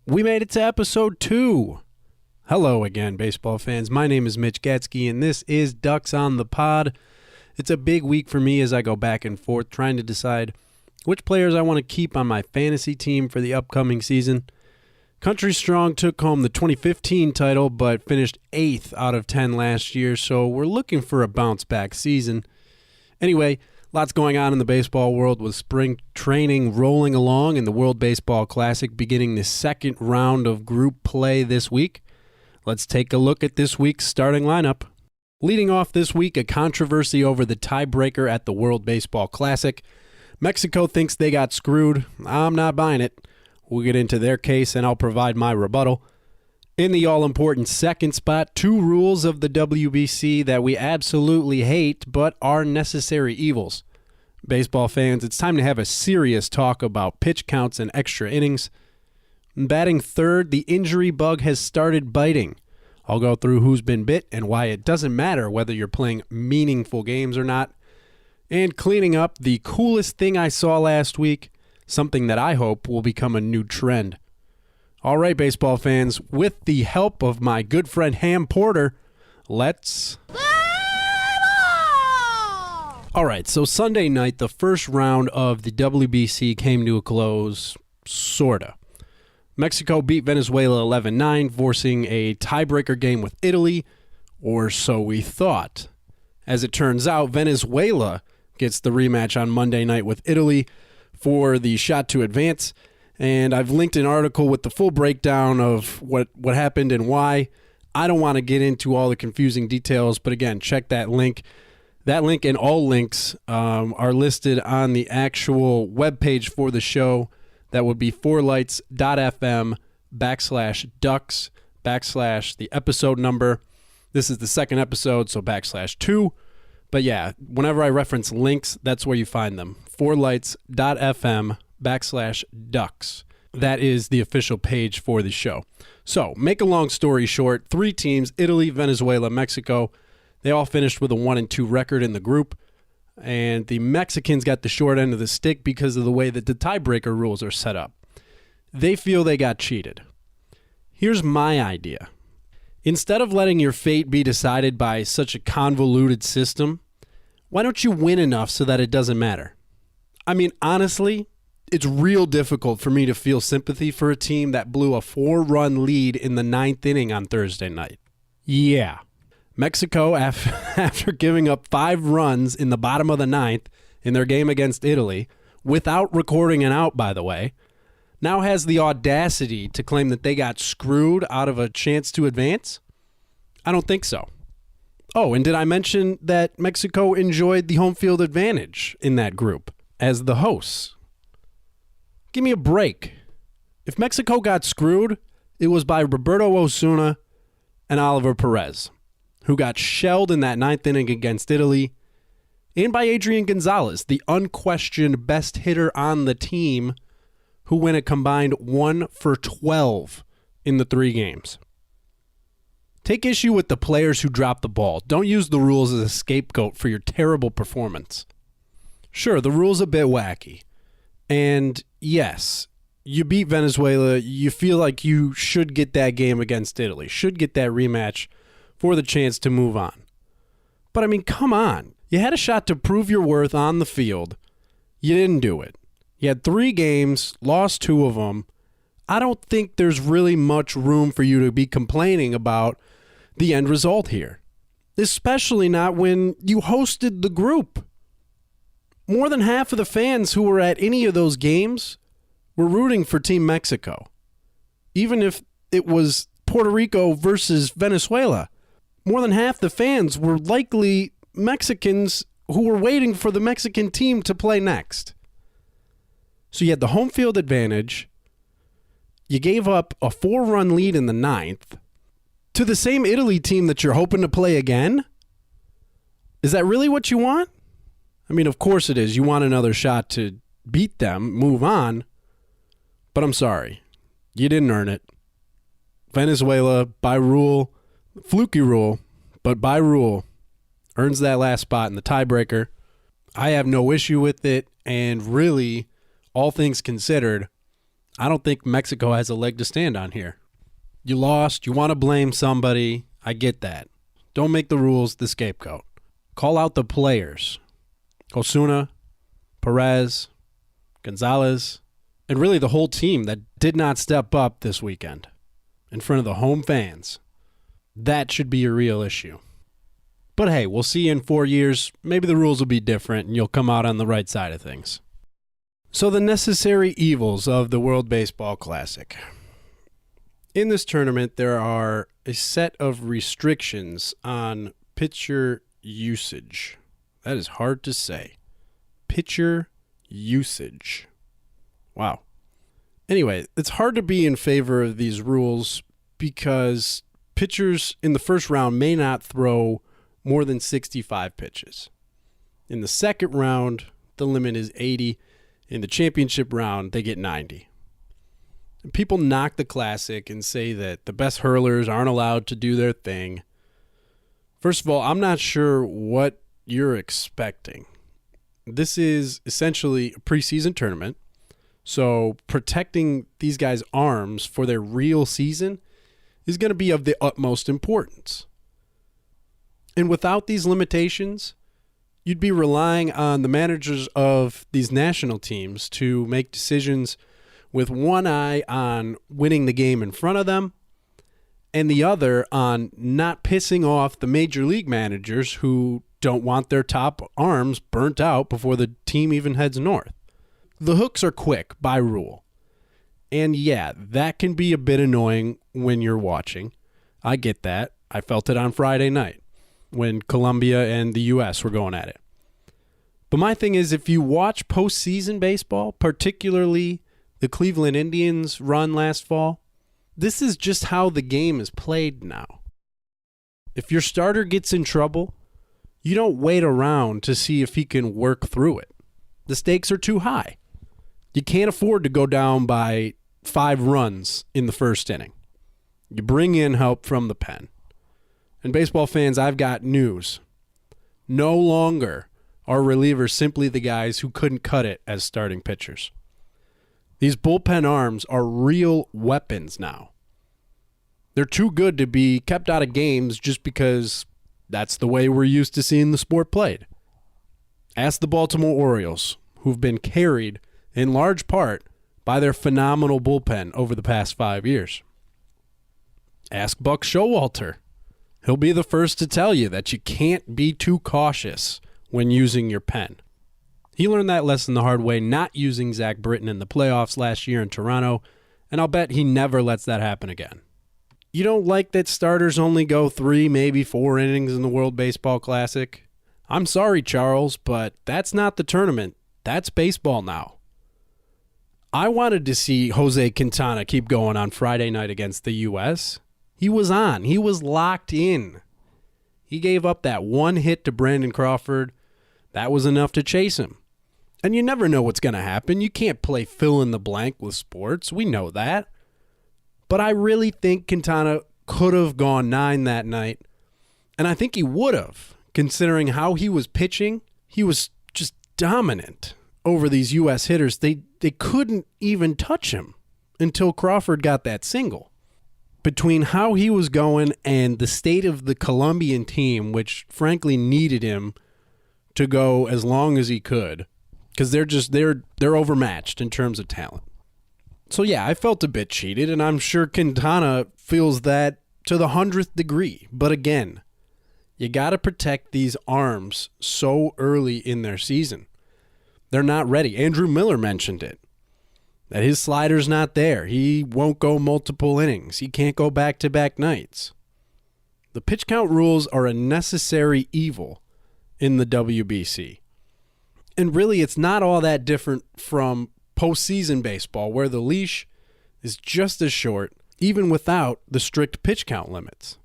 We made it to episode 2. Hello again, baseball fans. My name is Mitch Gatzke, and this is Ducks on the Pod. It's a big week for me as I go back and forth trying to decide which players I want to keep on my fantasy team for the upcoming season. Country Strong took home the 2015 title, but finished 8th out of 10 last year, so we're looking for a bounce-back season. Anyway, lots going on in the baseball world with spring training rolling along and the World Baseball Classic beginning the second round of group play this week. Let's take a look at this week's starting lineup. Leading off this week, a controversy over the tiebreaker at the World Baseball Classic. Mexico thinks they got screwed. I'm not buying it. We'll get into their case and I'll provide my rebuttal. In the all-important second spot, 2 rules of the WBC that we absolutely hate but are necessary evils. Baseball fans, it's time to have a serious talk about pitch counts and extra innings. Batting third, the injury bug has started biting. I'll go through who's been bit and why it doesn't matter whether you're playing meaningful games or not. And cleaning up, the coolest thing I saw last week, something that I hope will become a new trend. All right, baseball fans, with the help of my good friend Ham Porter, let's... All right, so Sunday night, the first round of the WBC came to a close, sorta. Mexico beat Venezuela 11-9, forcing a tiebreaker game with Italy, or so we thought. As it turns out, Venezuela gets the rematch on Monday night with Italy for the shot to advance. And I've linked an article with the full breakdown of what happened and why. I don't want to get into all the confusing details, but again, check that link. That link and all links are listed on the actual webpage for the show. That would be fourlights.fm/ducks/ the episode number. This is the second episode, so /2. But yeah, whenever I reference links, that's where you find them. fourlights.fm/ducks. That is the official page for the show. So, make a long story short, 3 teams, Italy, Venezuela, Mexico, they all finished with a 1-2 record in the group. And the Mexicans got the short end of the stick because of the way that the tiebreaker rules are set up. They feel they got cheated. Here's my idea. Instead of letting your fate be decided by such a convoluted system, why don't you win enough so that it doesn't matter? I mean, honestly, it's real difficult for me to feel sympathy for a team that blew a 4-run lead in the 9th inning on Thursday night. Yeah. Mexico, after giving up 5 runs in the bottom of the 9th in their game against Italy, without recording an out, by the way, now has the audacity to claim that they got screwed out of a chance to advance? I don't think so. Oh, and did I mention that Mexico enjoyed the home field advantage in that group as the hosts? Give me a break. If Mexico got screwed, it was by Roberto Osuna and Oliver Perez, who got shelled in that 9th inning against Italy, and by Adrian Gonzalez, the unquestioned best hitter on the team, who went a combined 1 for 12 in the 3 games. Take issue with the players who dropped the ball. Don't use the rules as a scapegoat for your terrible performance. Sure, the rule's a bit wacky. And yes, you beat Venezuela. You feel like you should get that game against Italy, should get that rematch for the chance to move on. But I mean, come on. You had a shot to prove your worth on the field. You didn't do it. You had 3 games, lost 2 of them. I don't think there's really much room for you to be complaining about the end result here, especially not when you hosted the group. More than half of the fans who were at any of those games were rooting for Team Mexico, even if it was Puerto Rico versus Venezuela. More than half the fans were likely Mexicans who were waiting for the Mexican team to play next. So you had the home field advantage. You gave up a 4-run lead in the 9th to the same Italy team that you're hoping to play again? Is that really what you want? I mean, of course it is. You want another shot to beat them, move on. But I'm sorry. You didn't earn it. Venezuela, by rule, fluky rule, but by rule, earns that last spot in the tiebreaker. I have no issue with it, and really, all things considered, I don't think Mexico has a leg to stand on here. You lost. You want to blame somebody. I get that. Don't make the rules the scapegoat. Call out the players. Osuna, Perez, Gonzalez, and really the whole team that did not step up this weekend in front of the home fans. That should be a real issue. But hey, we'll see in 4 years. Maybe the rules will be different and you'll come out on the right side of things. So the necessary evils of the World Baseball Classic. In this tournament, there are a set of restrictions on pitcher usage. That is hard to say. Pitcher usage. Wow. Anyway, it's hard to be in favor of these rules because pitchers in the first round may not throw more than 65 pitches. In the second round, the limit is 80. In the championship round, they get 90. And people knock the Classic and say that the best hurlers aren't allowed to do their thing. First of all, I'm not sure what you're expecting. This is essentially a preseason tournament, so protecting these guys' arms for their real season is going to be of the utmost importance. And without these limitations, you'd be relying on the managers of these national teams to make decisions with one eye on winning the game in front of them and the other on not pissing off the major league managers who don't want their top arms burnt out before the team even heads north. The hooks are quick by rule. And yeah, that can be a bit annoying when you're watching. I get that. I felt it on Friday night when Colombia and the U.S. were going at it. But my thing is, if you watch postseason baseball, particularly the Cleveland Indians run last fall, this is just how the game is played now. If your starter gets in trouble, you don't wait around to see if he can work through it. The stakes are too high. You can't afford to go down by 5 runs in the first inning. You bring in help from the pen. And baseball fans, I've got news. No longer are relievers simply the guys who couldn't cut it as starting pitchers. These bullpen arms are real weapons now. They're too good to be kept out of games just because that's the way we're used to seeing the sport played. Ask the Baltimore Orioles, who've been carried in large part by their phenomenal bullpen over the past 5 years. Ask Buck Showalter. He'll be the first to tell you that you can't be too cautious when using your pen. He learned that lesson the hard way not using Zach Britton in the playoffs last year in Toronto, and I'll bet he never lets that happen again. You don't like that starters only go 3, maybe 4 innings in the World Baseball Classic? I'm sorry, Charles, but that's not the tournament. That's baseball now. I wanted to see Jose Quintana keep going on Friday night against the U.S. He was on. He was locked in. He gave up that one hit to Brandon Crawford. That was enough to chase him. And you never know what's going to happen. You can't play fill in the blank with sports. We know that. But I really think Quintana could have gone 9 that night. And I think he would have, considering how he was pitching. He was just dominant over these U.S. hitters. They couldn't even touch him until Crawford got that single. Between how he was going and the state of the Colombian team, which frankly needed him to go as long as he could, because they're overmatched in terms of talent. So yeah, I felt a bit cheated, and I'm sure Quintana feels that to the 100th degree. But again, you got to protect these arms so early in their season. They're not ready. Andrew Miller mentioned it, that his slider's not there. He won't go multiple innings. He can't go back-to-back nights. The pitch count rules are a necessary evil in the WBC. And really, it's not all that different from postseason baseball, where the leash is just as short, even without the strict pitch count limits.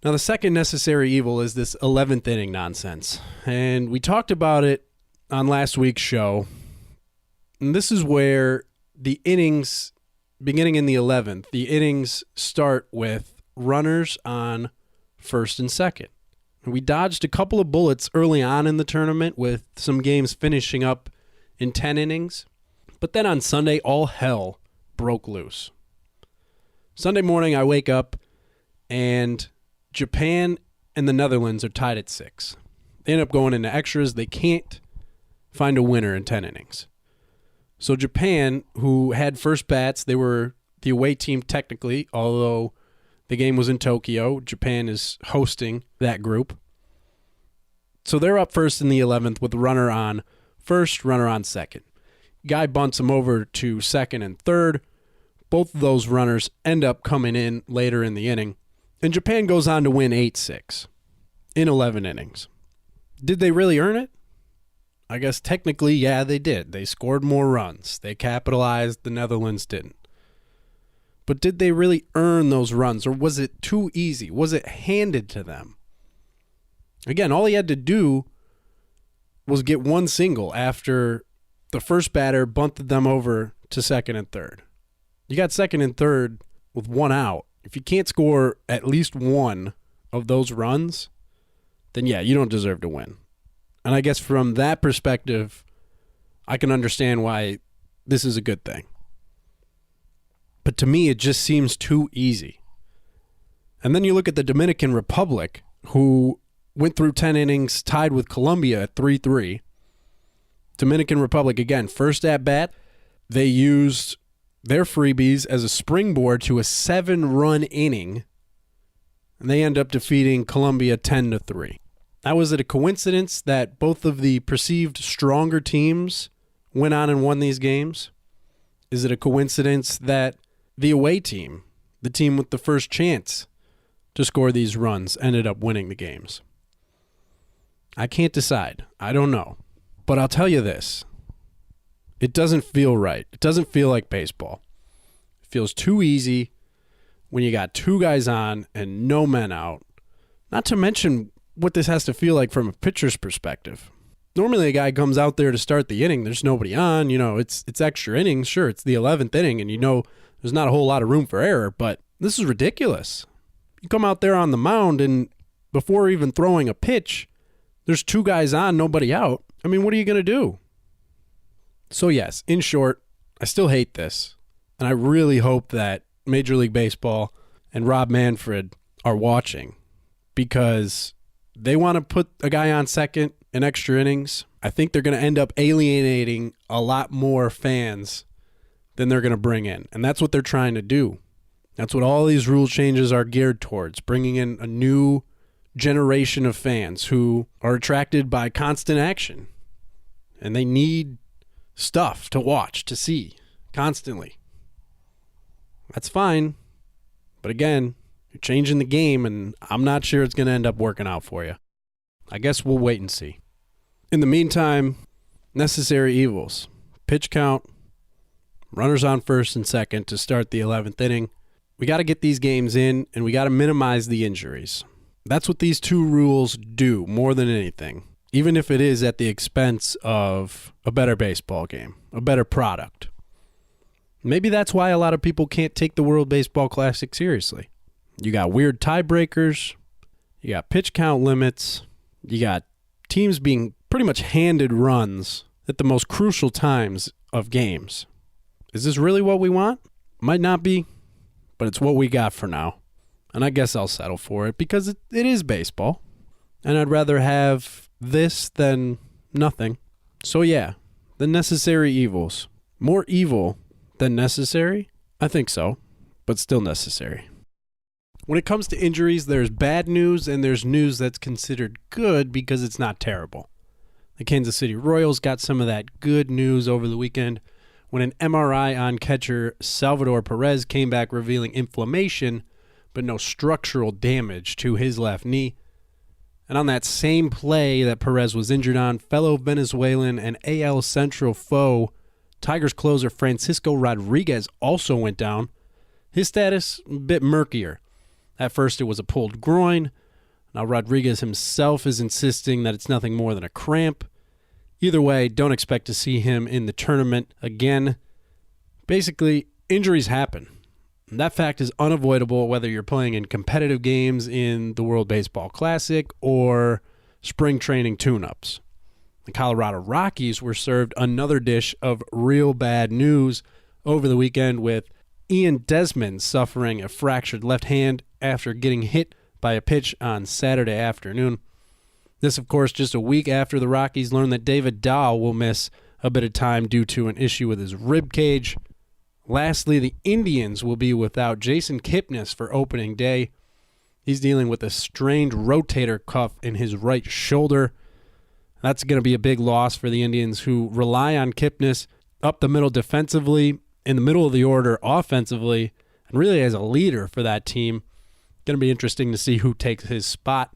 Now, the second necessary evil is this 11th inning nonsense. And we talked about it on last week's show. And this is where the innings, beginning in the 11th, the innings start with runners on first and second. We dodged a couple of bullets early on in the tournament with some games finishing up in 10 innings. But then on Sunday, all hell broke loose. Sunday morning, I wake up, and Japan and the Netherlands are tied at 6. They end up going into extras. They can't find a winner in 10 innings. So Japan, who had first bats, they were the away team technically, although the game was in Tokyo. Japan is hosting that group. So they're up first in the 11th with a runner on first, runner on second. Guy bunts him over to second and third. Both of those runners end up coming in later in the inning. And Japan goes on to win 8-6 in 11 innings. Did they really earn it? I guess technically, yeah, they did. They scored more runs. They capitalized. The Netherlands didn't. But did they really earn those runs, or was it too easy? Was it handed to them? Again, all he had to do was get one single after the first batter bunted them over to second and third. You got second and third with one out. If you can't score at least one of those runs, then yeah, you don't deserve to win. And I guess from that perspective, I can understand why this is a good thing. But to me, it just seems too easy. And then you look at the Dominican Republic, who went through 10 innings, tied with Colombia at 3-3. Dominican Republic, again, first at bat, they used their freebies as a springboard to a 7-run inning, and they end up defeating Colombia 10-3. Now, was it a coincidence that both of the perceived stronger teams went on and won these games? Is it a coincidence that the away team, the team with the first chance to score these runs, ended up winning the games? I can't decide. I don't know. But I'll tell you this. It doesn't feel right. It doesn't feel like baseball. It feels too easy when you got 2 guys on and no men out. Not to mention what this has to feel like from a pitcher's perspective. Normally a guy comes out there to start the inning. There's nobody on. You know, it's extra innings. Sure, it's the 11th inning, and you know there's not a whole lot of room for error, but this is ridiculous. You come out there on the mound, and before even throwing a pitch, there's 2 guys on, nobody out. I mean, what are you going to do? So yes, in short, I still hate this, and I really hope that Major League Baseball and Rob Manfred are watching, because they want to put a guy on second in extra innings. I think they're going to end up alienating a lot more fans than they're going to bring in, and that's what they're trying to do. That's what all these rule changes are geared towards, bringing in a new generation of fans who are attracted by constant action, and they need stuff to watch, to see constantly. That's fine, but again, you're changing the game, and I'm not sure it's going to end up working out for you. I guess we'll wait and see. In the meantime, necessary evils. Pitch count, runners on first and second to start the 11th inning. We got to get these games in, and we got to minimize the injuries. That's what these 2 rules do more than anything, even if it is at the expense of a better baseball game, a better product. Maybe that's why a lot of people can't take the World Baseball Classic seriously. You got weird tiebreakers, you got pitch count limits, you got teams being pretty much handed runs at the most crucial times of games. Is this really what we want? Might not be, but it's what we got for now. And I guess I'll settle for it because it is baseball. And I'd rather have this than nothing. So yeah, the necessary evils. More evil than necessary? I think so, but still necessary. When it comes to injuries, there's bad news and there's news that's considered good because it's not terrible. The Kansas City Royals got some of that good news over the weekend when an MRI on catcher Salvador Perez came back revealing inflammation but no structural damage to his left knee. And on that same play that Perez was injured on, fellow Venezuelan and AL Central foe Tigers closer Francisco Rodriguez also went down. His status, a bit murkier. At first it was a pulled groin. Now Rodriguez himself is insisting that it's nothing more than a cramp. Either way, don't expect to see him in the tournament again. Basically, injuries happen. And that fact is unavoidable whether you're playing in competitive games in the World Baseball Classic or spring training tune-ups. The Colorado Rockies were served another dish of real bad news over the weekend with Ian Desmond suffering a fractured left hand after getting hit by a pitch on Saturday afternoon. This, of course, just a week after the Rockies learned that David Dahl will miss a bit of time due to an issue with his rib cage. Lastly, the Indians will be without Jason Kipnis for opening day. He's dealing with a strained rotator cuff in his right shoulder. That's going to be a big loss for the Indians, who rely on Kipnis up the middle defensively, in the middle of the order offensively, and really as a leader for that team. Going to be interesting to see who takes his spot.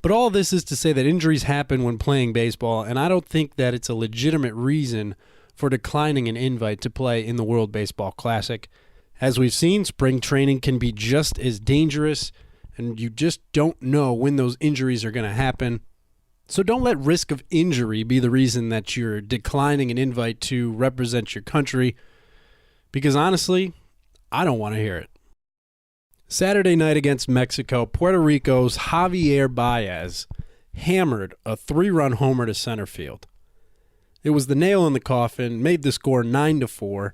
But all this is to say that injuries happen when playing baseball, and I don't think that it's a legitimate reason for declining an invite to play in the World Baseball Classic. As we've seen, spring training can be just as dangerous, and you just don't know when those injuries are going to happen. So don't let risk of injury be the reason that you're declining an invite to represent your country, because honestly, I don't want to hear it. Saturday night against Mexico, Puerto Rico's Javier Baez hammered a 3-run homer to center field. It was the nail in the coffin, made the score 9-4,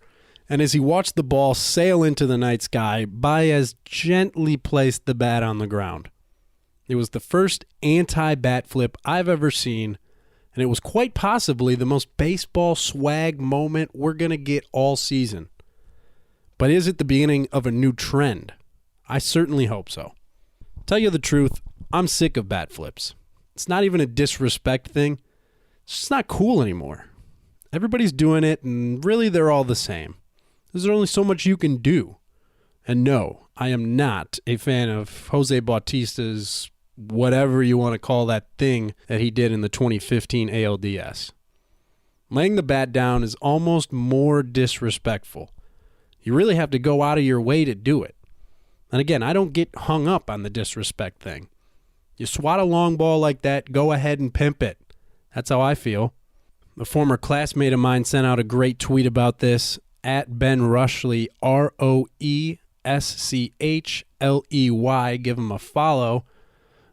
and as he watched the ball sail into the night sky, Baez gently placed the bat on the ground. It was the first anti-bat flip I've ever seen, and it was quite possibly the most baseball swag moment we're going to get all season. But is it the beginning of a new trend? I certainly hope so. Tell you the truth, I'm sick of bat flips. It's not even a disrespect thing. It's just not cool anymore. Everybody's doing it, and really they're all the same. There's only so much you can do. And no, I am not a fan of Jose Bautista's whatever you want to call that thing that he did in the 2015 ALDS. Laying the bat down is almost more disrespectful. You really have to go out of your way to do it. And again, I don't get hung up on the disrespect thing. You swat a long ball like that, go ahead and pimp it. That's how I feel. A former classmate of mine sent out a great tweet about this, at Ben Rushley, ROESCHLEY. Give him a follow.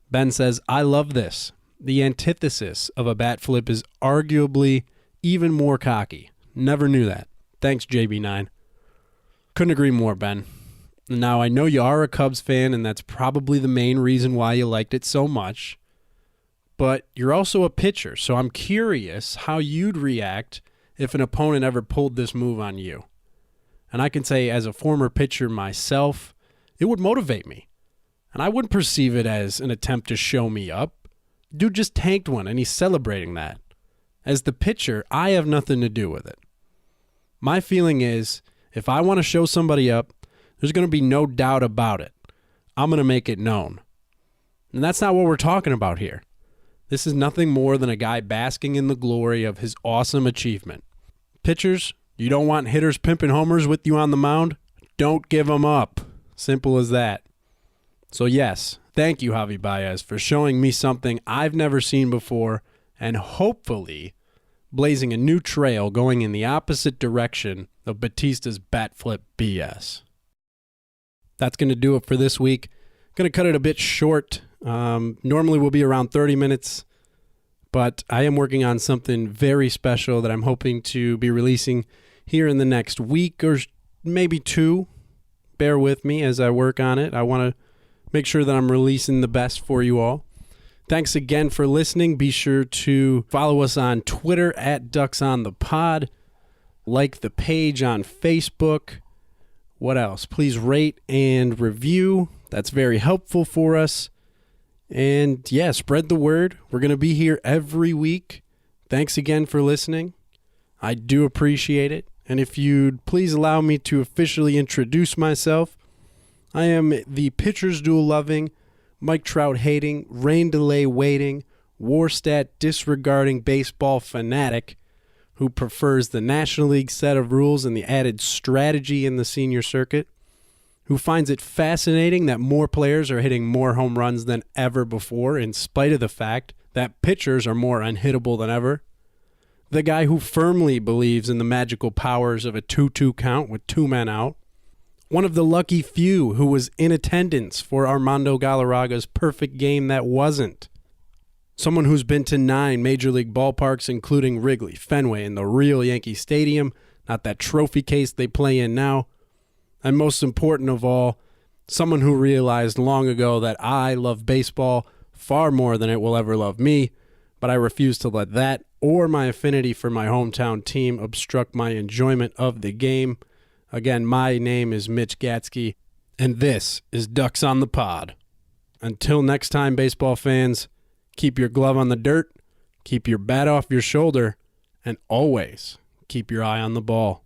Ben says, I love this. The antithesis of a bat flip is arguably even more cocky. Never knew that. Thanks, JB9. Couldn't agree more, Ben. Now, I know you are a Cubs fan, and that's probably the main reason why you liked it so much. But you're also a pitcher, so I'm curious how you'd react if an opponent ever pulled this move on you. And I can say, as a former pitcher myself, it would motivate me. And I wouldn't perceive it as an attempt to show me up. Dude just tanked one, and he's celebrating that. As the pitcher, I have nothing to do with it. My feeling is, if I want to show somebody up, there's going to be no doubt about it. I'm going to make it known. And that's not what we're talking about here. This is nothing more than a guy basking in the glory of his awesome achievement. Pitchers, you don't want hitters pimping homers with you on the mound? Don't give them up. Simple as that. So yes, thank you, Javi Baez, for showing me something I've never seen before and hopefully blazing a new trail going in the opposite direction of Batista's bat flip BS. That's going to do it for this week. Going to cut it a bit short. Normally we'll be around 30 minutes, but I am working on something very special that I'm hoping to be releasing here in the next week or maybe 2. Bear with me as I work on it. I want to make sure that I'm releasing the best for you all. Thanks again for listening. Be sure to follow us on Twitter at DucksOnThePod. Like the page on Facebook. What else? Please rate and review. That's very helpful for us. And yeah, spread the word. We're going to be here every week. Thanks again for listening. I do appreciate it. And if you'd please allow me to officially introduce myself, I am the pitcher's duel loving, Mike Trout hating, rain delay waiting, war stat disregarding baseball fanatic who prefers the National League set of rules and the added strategy in the senior circuit, who finds it fascinating that more players are hitting more home runs than ever before in spite of the fact that pitchers are more unhittable than ever, the guy who firmly believes in the magical powers of a 2-2 count with 2 men out, one of the lucky few who was in attendance for Armando Galarraga's perfect game that wasn't, someone who's been to 9 Major League ballparks, including Wrigley, Fenway, and the real Yankee Stadium, not that trophy case they play in now. And most important of all, someone who realized long ago that I love baseball far more than it will ever love me, but I refuse to let that or my affinity for my hometown team obstruct my enjoyment of the game. Again, my name is Mitch Gatzke, and this is Ducks on the Pod. Until next time, baseball fans, keep your glove on the dirt, keep your bat off your shoulder, and always keep your eye on the ball.